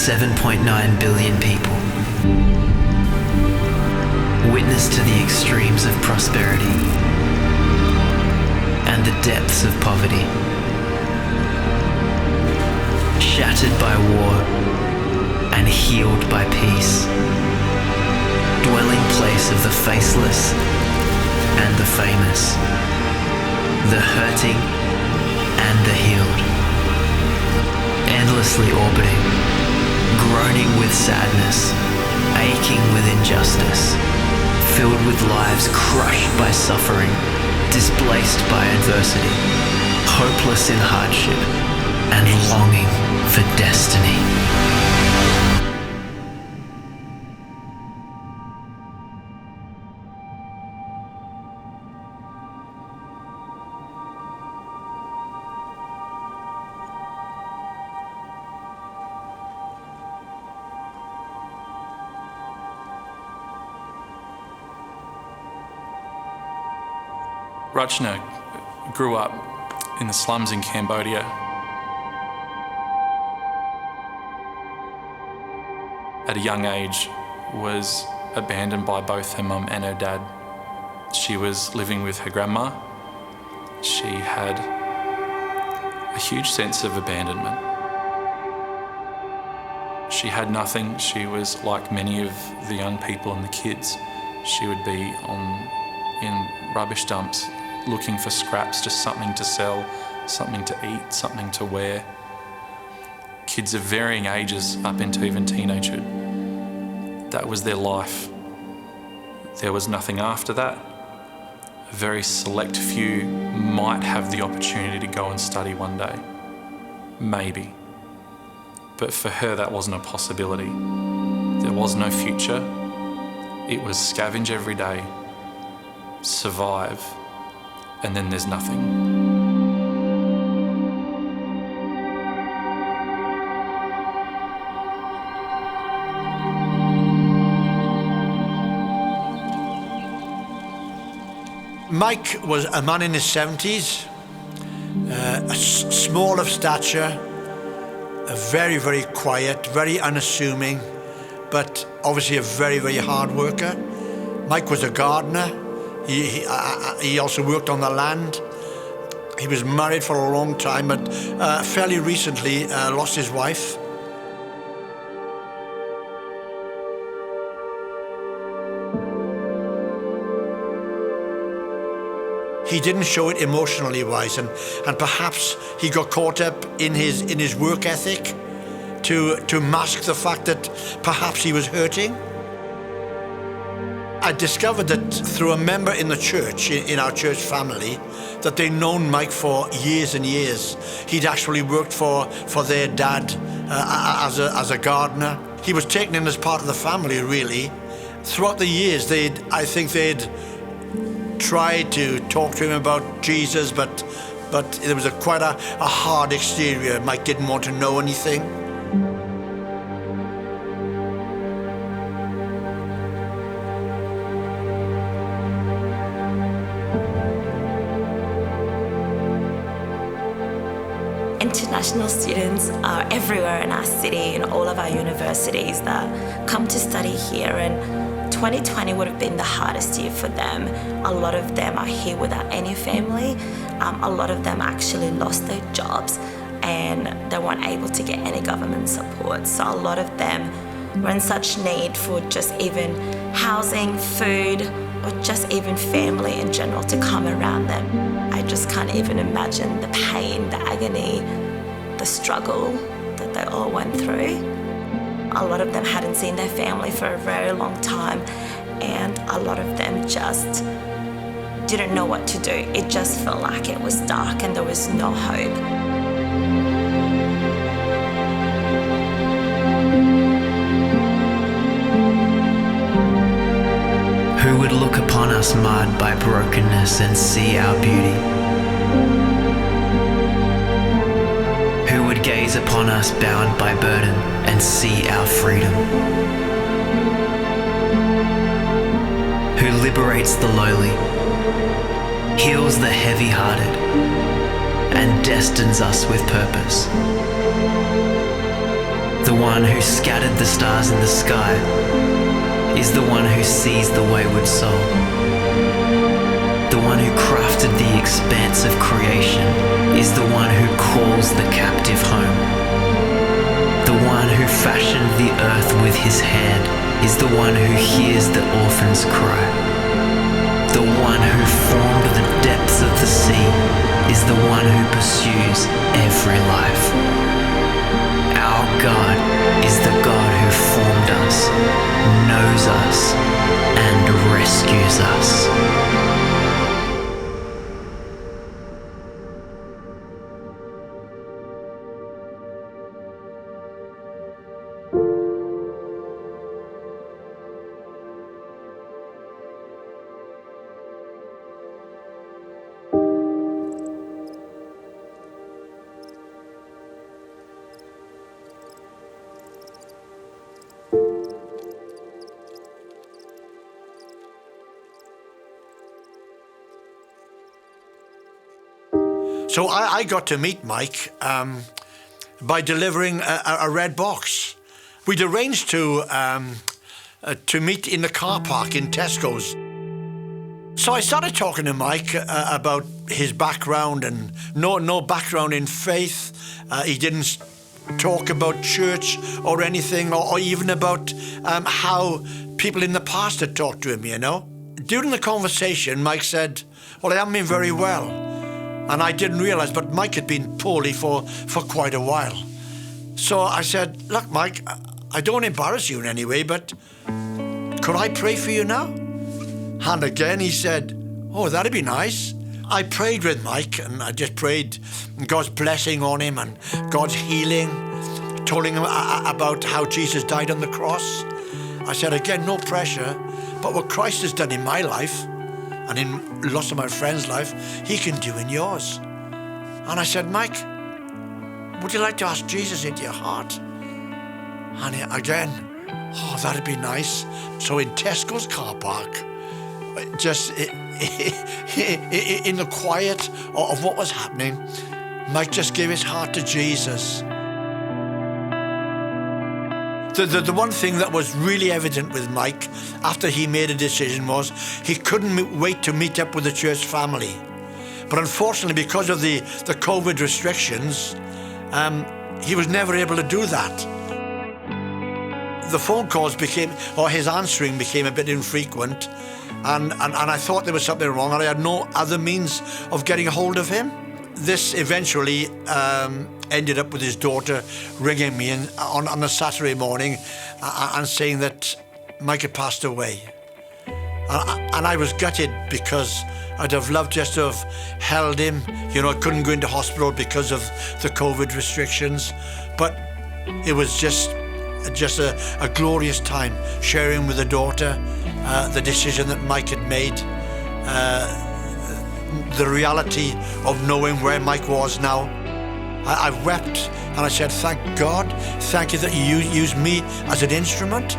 7.9 billion people. Witness to the extremes of prosperity and the depths of poverty. Shattered by war and healed by peace. Dwelling place of the faceless and the famous. The hurting and the healed. Endlessly orbiting, groaning with sadness, aching with injustice, filled with lives crushed by suffering, displaced by adversity, hopeless in hardship, and longing for destiny. Rachna grew up in the slums in Cambodia. At a young age, was abandoned by both her mum and her dad. She was living with her grandma. She had a huge sense of abandonment. She had nothing. She was like many of the young people and the kids. She would be in rubbish dumps looking for scraps, just something to sell, something to eat, something to wear. Kids of varying ages up into even teenagehood. That was their life. There was nothing after that. A very select few might have the opportunity to go and study one day. Maybe. But for her, that wasn't a possibility. There was no future. It was scavenge every day, survive, and then there's nothing. Mike was a man in his 70s, small of stature, very, very quiet, very unassuming, but obviously a very, very hard worker. Mike was a gardener. He also worked on the land. He was married for a long time, but fairly recently lost his wife. He didn't show it emotionally wise, and perhaps he got caught up in his work ethic to mask the fact that perhaps he was hurting. I discovered that through a member in the church, in our church family, that they'd known Mike for years and years. He'd actually worked for their dad as a gardener. He was taken in as part of the family, really. Throughout the years, I think they'd tried to talk to him about Jesus, but there was quite a hard exterior. Mike didn't want to know anything. International students are everywhere in our city, in all of our universities that come to study here, and 2020 would have been the hardest year for them. A lot of them are here without any family. A lot of them actually lost their jobs and they weren't able to get any government support. So a lot of them were in such need for just even housing, food, or just even family in general to come around them. I just can't even imagine the pain, the agony, the struggle that they all went through. A lot of them hadn't seen their family for a very long time, and a lot of them just didn't know what to do. It just felt like it was dark and there was no hope. Who would look upon us marred by brokenness and see our beauty? Who would gaze upon us bound by burden and see our freedom? Who liberates the lowly, heals the heavy-hearted, and destines us with purpose? The one who scattered the stars in the sky is the one who sees the wayward soul. The one who crafted the expanse of creation is the one who calls the captive home. The one who fashioned the earth with his hand is the one who hears the orphan's cry. The one who formed the depths of the sea is the one who pursues every life. Our God is the God who formed us, knows us, and rescues us. So I got to meet Mike by delivering a red box. We'd arranged to meet in the car park in Tesco's. So I started talking to Mike about his background and no background in faith. He didn't talk about church or anything, or even about how people in the past had talked to him, you know. During the conversation, Mike said, "Well, I haven't been very well." And I didn't realise, but Mike had been poorly for quite a while. So I said, "Look, Mike, I don't embarrass you in any way, but could I pray for you now?" And again he said, "Oh, that'd be nice." I prayed with Mike, and I just prayed God's blessing on him and God's healing, told him about how Jesus died on the cross. I said, again, no pressure, but what Christ has done in my life, and in lots of my friends' life, he can do in yours. And I said, "Mike, would you like to ask Jesus into your heart?" And again, "Oh, that'd be nice." So in Tesco's car park, just in the quiet of what was happening, Mike just gave his heart to Jesus. The one thing that was really evident with Mike after he made a decision was he couldn't wait to meet up with the church family. But unfortunately, because of the COVID restrictions, he was never able to do that. The phone calls his answering became a bit infrequent, and I thought there was something wrong, and I had no other means of getting a hold of him. This eventually ended up with his daughter ringing me on a Saturday morning and saying that Mike had passed away. And I was gutted because I'd have loved just to have held him. You know, I couldn't go into hospital because of the COVID restrictions, but it was just a glorious time sharing with the daughter the decision that Mike had made, the reality of knowing where Mike was now. I wept and I said, "Thank God, thank you that you used me as an instrument."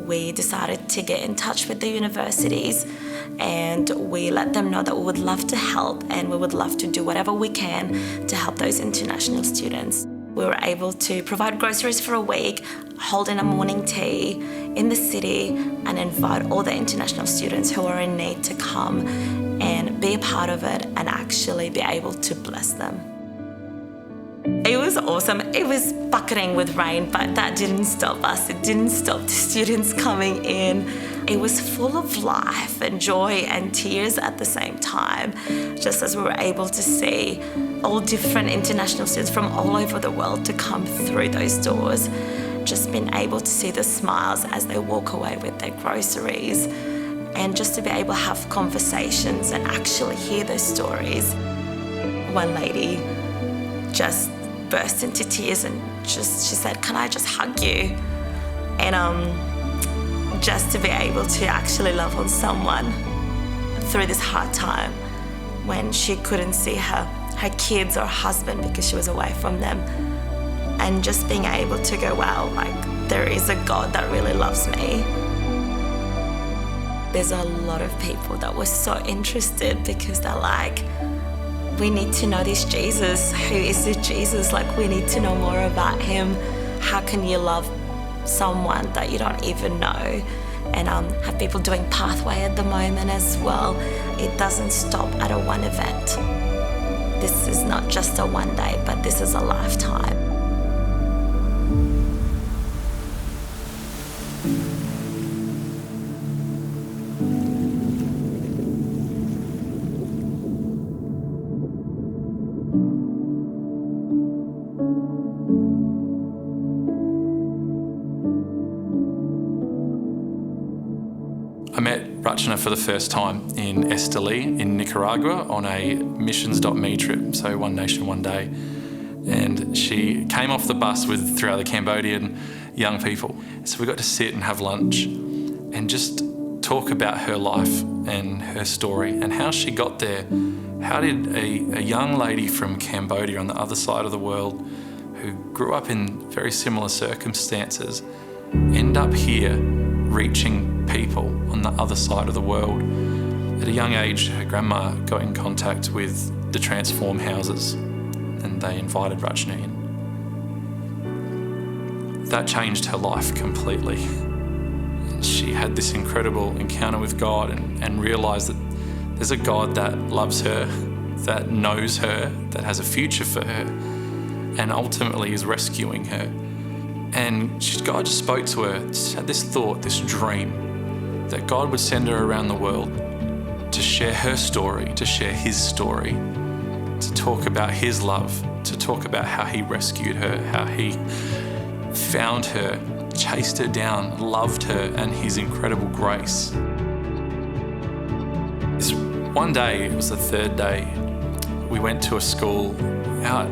We decided to get in touch with the universities, and we let them know that we would love to help and we would love to do whatever we can to help those international students. We were able to provide groceries for a week, holding a morning tea in the city, and invite all the international students who are in need to come and be a part of it and actually be able to bless them. It was awesome. It was bucketing with rain, but that didn't stop us. It didn't stop the students coming in. It was full of life and joy and tears at the same time, just as we were able to see all different international students from all over the world to come through those doors. Just being able to see the smiles as they walk away with their groceries, and just to be able to have conversations and actually hear those stories. One lady just burst into tears and she said, "Can I just hug you?" And just to be able to actually love on someone through this hard time when she couldn't see her kids or husband because she was away from them, and just being able to go, wow, like there is a God that really loves me. There's a lot of people that were so interested because they're like, we need to know this Jesus. Who is this Jesus? Like, we need to know more about him. How can you love someone that you don't even know? And have people doing pathway at the moment as well. It doesn't stop at a one event. This is not just a one day, but this is a lifetime. I met Rachna for the first time in Esteli in Nicaragua on a missions.me trip, so One Nation, One Day. And she came off the bus with 3 other Cambodian young people. So we got to sit and have lunch and just talk about her life and her story and how she got there. How did a young lady from Cambodia on the other side of the world who grew up in very similar circumstances end up here reaching people on the other side of the world? At a young age, her grandma got in contact with the Transform houses and they invited Rachna in. That changed her life completely. And she had this incredible encounter with God and realised that there's a God that loves her, that knows her, that has a future for her, and ultimately is rescuing her. And God just spoke to her, had this thought, this dream, that God would send her around the world to share her story, to share his story, to talk about his love, to talk about how he rescued her, how he found her, chased her down, loved her, and his incredible grace. This one day, it was the 3rd day, we went to a school out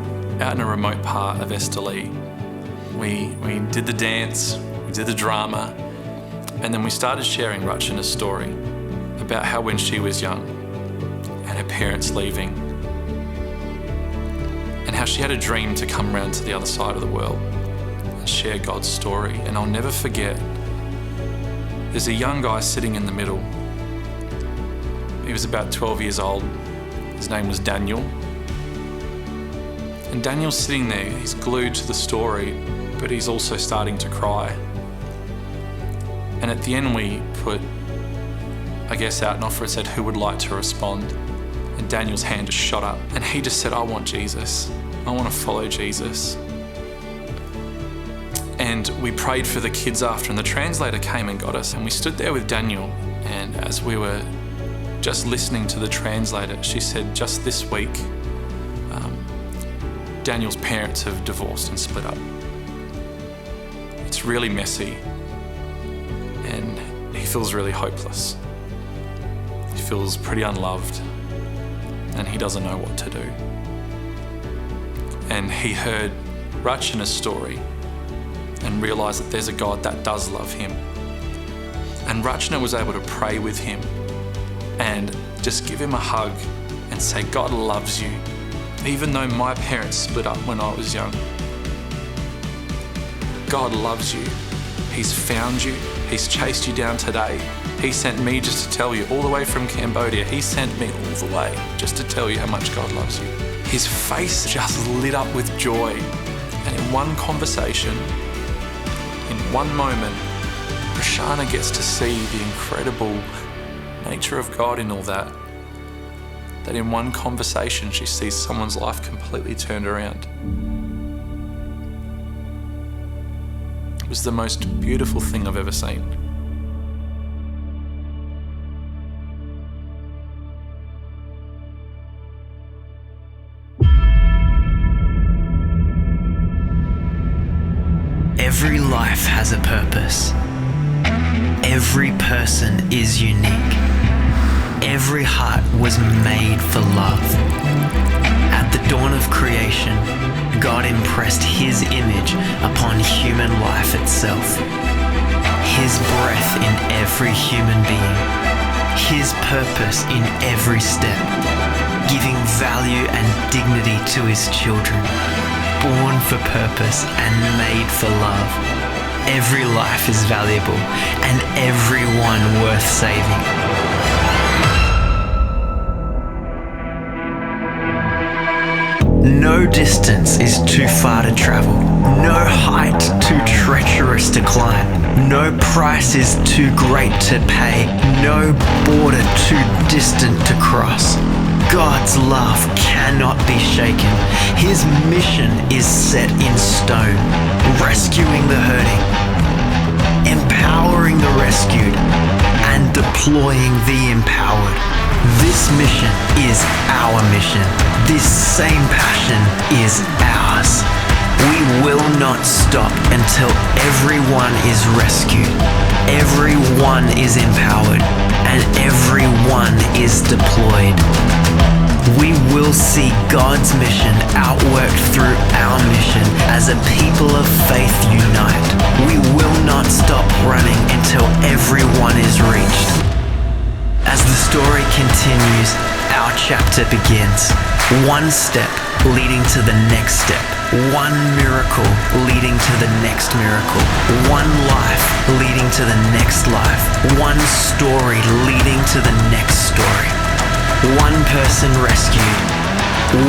in a remote part of Esteli. We did the dance, we did the drama, and then we started sharing Rachna's story about how when she was young and her parents leaving, and how she had a dream to come around to the other side of the world and share God's story. And I'll never forget, there's a young guy sitting in the middle. He was about 12 years old. His name was Daniel. And Daniel's sitting there, he's glued to the story, but he's also starting to cry. And at the end we put, out an offer. It said, who would like to respond? And Daniel's hand just shot up and he just said, I want Jesus. I want to follow Jesus. And we prayed for the kids after, and the translator came and got us, and we stood there with Daniel, and as we were just listening to the translator, she said, just this week, Daniel's parents have divorced and split up. It's really messy, and he feels really hopeless. He feels pretty unloved, and he doesn't know what to do. And he heard Rachna's story and realised that there's a God that does love him. And Rachna was able to pray with him and just give him a hug and say, God loves you. Even though my parents split up when I was young, God loves you. He's found you. He's chased you down today. He sent me just to tell you, all the way from Cambodia, he sent me all the way just to tell you how much God loves you. His face just lit up with joy. And in one conversation, in one moment, Rachna gets to see the incredible nature of God in all that. That in one conversation, she sees someone's life completely turned around. It was the most beautiful thing I've ever seen. Every life has a purpose. Every person is unique. Every heart was made for love. At the dawn of creation, God impressed His image upon human life itself. His breath in every human being. His purpose in every step. Giving value and dignity to His children. Born for purpose and made for love. Every life is valuable and everyone worth saving. No distance is too far to travel. No height too treacherous to climb. No price is too great to pay. No border too distant to cross. God's love cannot be shaken. His mission is set in stone. Rescuing the hurting, empowering the rescued, and deploying the empowered. This mission is our mission. This same passion is ours. We will not stop until everyone is rescued, everyone is empowered, and everyone is deployed. We will see God's mission outworked through our mission as a people of faith unite. We will not stop running until everyone is reached. As the story continues, our chapter begins. One step leading to the next step. One miracle leading to the next miracle. One life leading to the next life. One story leading to the next story. One person rescued.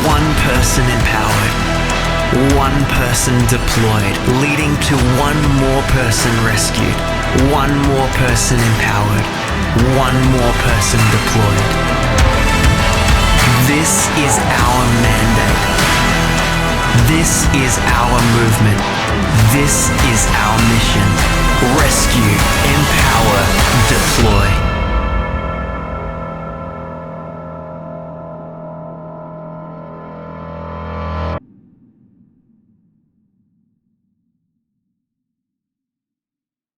One person empowered. One person deployed, leading to one more person rescued. One more person empowered. One more person deployed. This is our mandate. This is our movement. This is our mission. Rescue, empower, deploy.